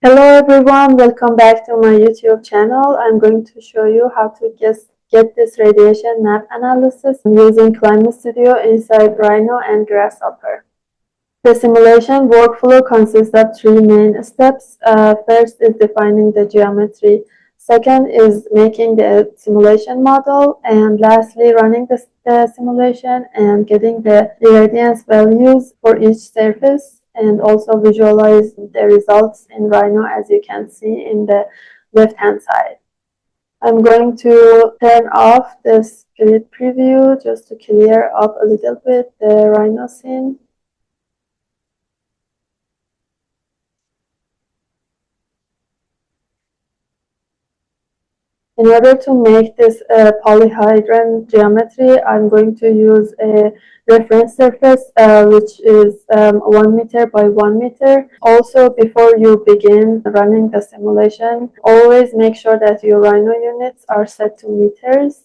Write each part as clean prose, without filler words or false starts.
Hello everyone, welcome back to my YouTube channel. I'm going to show you how to get this radiation map analysis using ClimateStudio inside Rhino and Grasshopper. The simulation workflow consists of three main steps. First is defining the geometry. Second is making the simulation model. And lastly, running the simulation and getting the irradiance values for each surface, and also visualize the results in Rhino as you can see in the left-hand side. I'm going to turn off the grid preview just to clear up a little bit the Rhino scene. In order to make this polyhedron geometry, I'm going to use a reference surface which is 1 meter by 1 meter. Also, before you begin running the simulation, always make sure that your Rhino units are set to meters.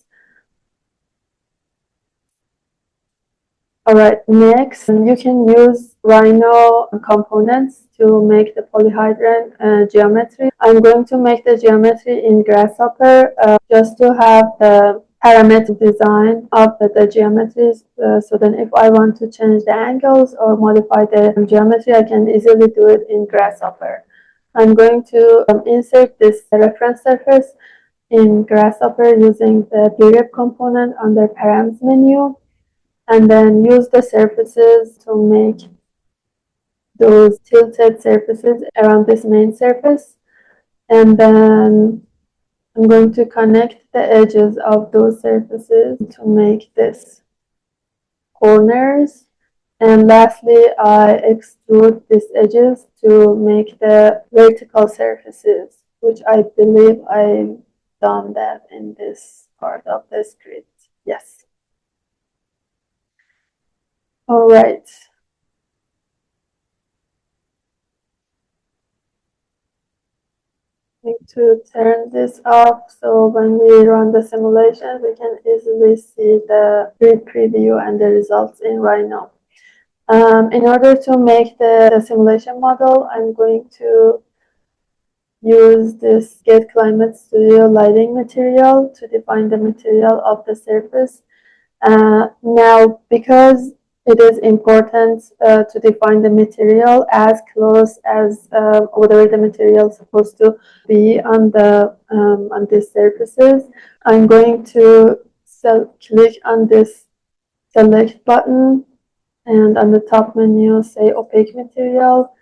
Alright, next you can use Rhino components to make the polyhedron geometry. I'm going to make the geometry in Grasshopper just to have the parametric design of the geometries, so then if I want to change the angles or modify the geometry, I can easily do it in Grasshopper. I'm going to insert this reference surface in Grasshopper using the grep component under params menu, and then use the surfaces to make those tilted surfaces around this main surface. And then I'm going to connect the edges of those surfaces to make this corners. And lastly, I extrude these edges to make the vertical surfaces, which I believe I've done that in this part of the script. Yes. All right. Need to turn this off so when we run the simulation, we can easily see the grid preview and the results in Rhino. In order to make the simulation model, I'm going to use this Get ClimateStudio lighting material to define the material of the surface. Now, because it is important to define the material as close as whatever the material is supposed to be on these surfaces, I'm going to click on this select button, and on the top menu say opaque material,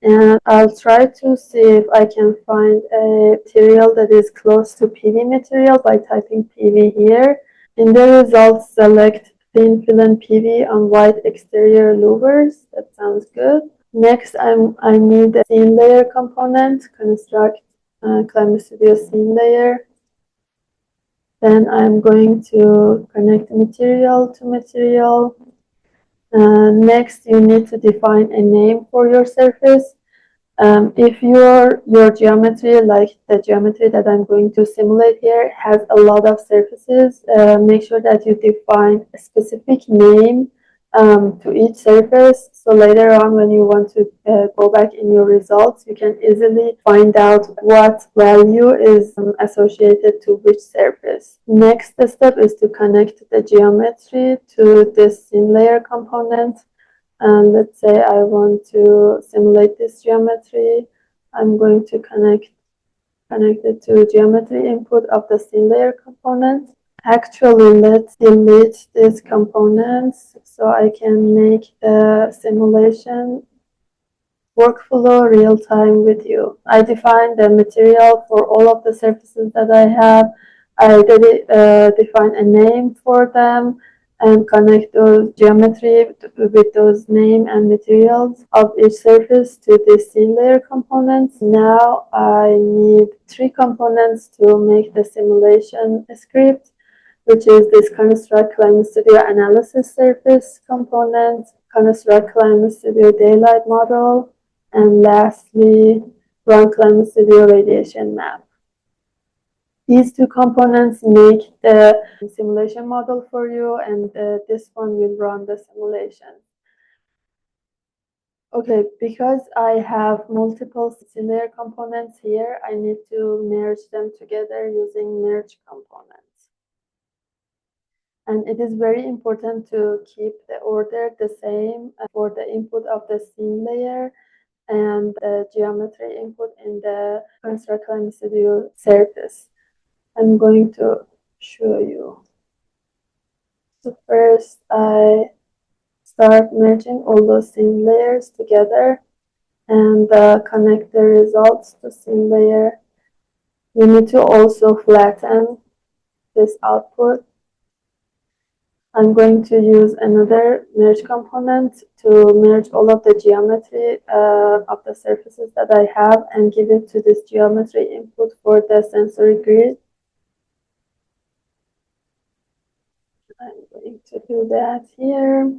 and I'll try to see if I can find a material that is close to PV material by typing PV here. In the results, select thin film PV on white exterior louvers. That sounds good. Next, I need the scene layer component, construct ClimateStudio scene layer. Then I'm going to connect material to material. Next, you need to define a name for your surface. If your geometry, like the geometry that I'm going to simulate here, has a lot of surfaces, make sure that you define a specific name to each surface, so later on when you want to go back in your results, you can easily find out what value is associated to which surface. Next step is to connect the geometry to this scene layer component. And let's say I want to simulate this geometry. I'm going to connect it to geometry input of the scene layer component. Actually, let's delete these components so I can make the simulation workflow real time with you. I define the material for all of the surfaces that I have. I define a name for them and connect those geometry with those name and materials of each surface to the scene layer components. Now I need three components to make the simulation script, which is this construct ClimateStudio analysis surface component, construct ClimateStudio daylight model, and lastly, run ClimateStudio radiation map. These two components make the simulation model for you, and this one will run the simulation. Okay, because I have multiple similar components here, I need to merge them together using merge components. And it is very important to keep the order the same for the input of the scene layer and the geometry input in the construct ClimateStudio surface. I'm going to show you. So first, I start merging all those scene layers together and connect the results to scene layer. You need to also flatten this output. I'm going to use another merge component to merge all of the geometry of the surfaces that I have and give it to this geometry input for the sensory grid. I'm going to do that here.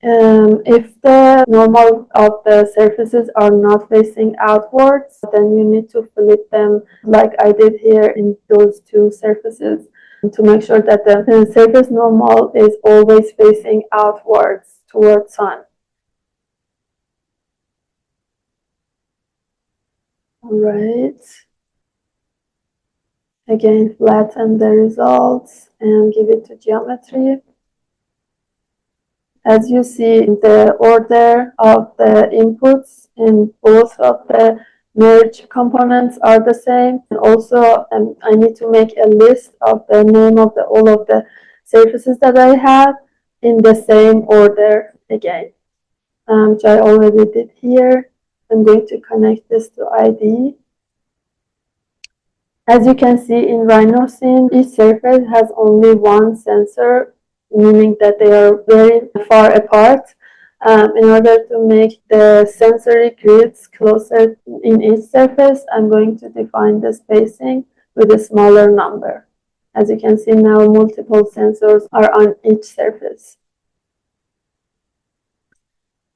If the normal of the surfaces are not facing outwards, then you need to flip them like I did here in those two surfaces to make sure that the surface normal is always facing outwards towards sun. All right. Again, flatten the results and give it to geometry. As you see, the order of the inputs in both of the merge components are the same. And also, I need to make a list of the name of all of the surfaces that I have in the same order again, which I already did here. I'm going to connect this to ID. As you can see in Rhino scene, each surface has only one sensor, meaning that they are very far apart. In order to make the sensory grids closer in each surface, I'm going to define the spacing with a smaller number. As you can see now, multiple sensors are on each surface.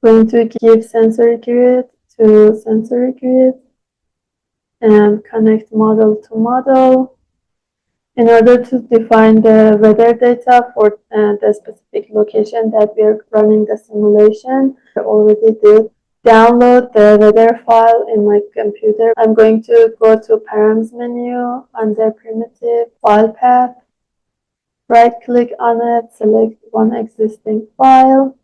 I'm going to give sensory grid to sensory grid and connect model to model. In order to define the weather data for the specific location that we are running the simulation, I already did download the weather file in my computer. I'm going to go to params menu under primitive file path, right click on it, select one existing file,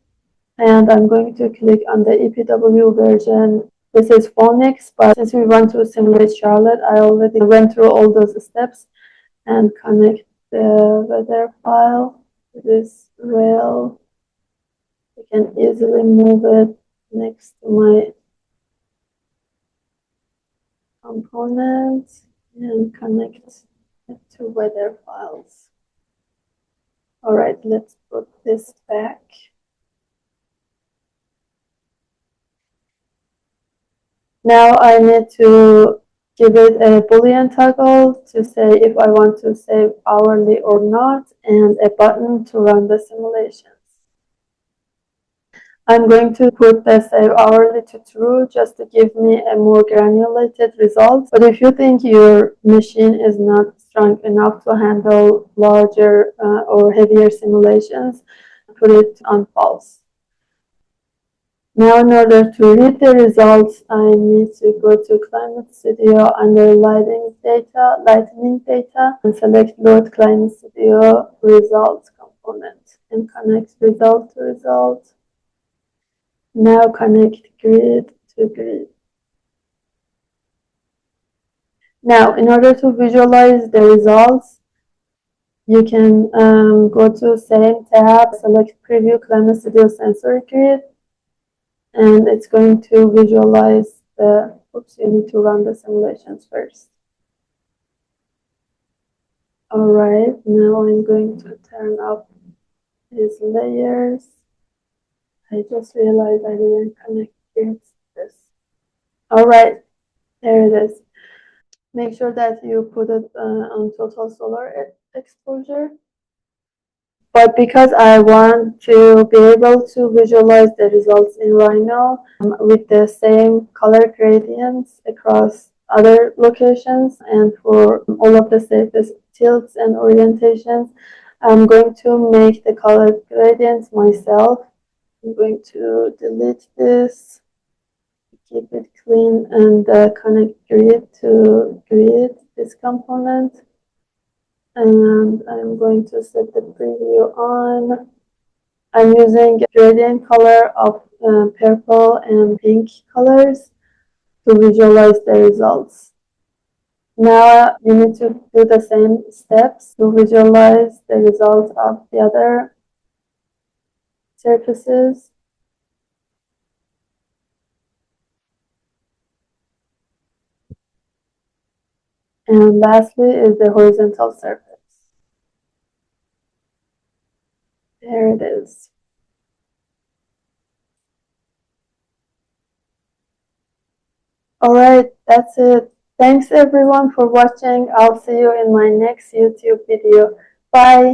and I'm going to click on the EPW version. This is phonics, but since we want to simulate Charlotte, I already went through all those steps and connect the weather file to this rail. I can easily move it next to my components and connect it to weather files. All right, let's put this back. Now I need to give it a Boolean toggle to say if I want to save hourly or not, and a button to run the simulations. I'm going to put the save hourly to true just to give me a more granulated result. But if you think your machine is not strong enough to handle larger or heavier simulations, put it on false. Now, in order to read the results, I need to go to ClimateStudio under lightning data, and select load ClimateStudio results component and connect result to result. Now connect grid to grid. Now, in order to visualize the results, you can go to same tab, select preview ClimateStudio sensory grid, and it's going to visualize the, oops, you need to run the simulations first. All right, now I'm going to turn up these layers. I just realized I didn't connect this. All right, there it is. Make sure that you put it on total solar exposure. But because I want to be able to visualize the results in Rhino with the same color gradients across other locations and for all of the surface tilts and orientations, I'm going to make the color gradients myself. I'm going to delete this keep it clean and connect grid to grid this component. And I'm going to set the preview on. I'm using gradient color of purple and pink colors to visualize the results. Now you need to do the same steps to visualize the results of the other surfaces. And lastly is the horizontal surface. There it is. All right, that's it. Thanks everyone for watching. I'll see you in my next YouTube video. Bye.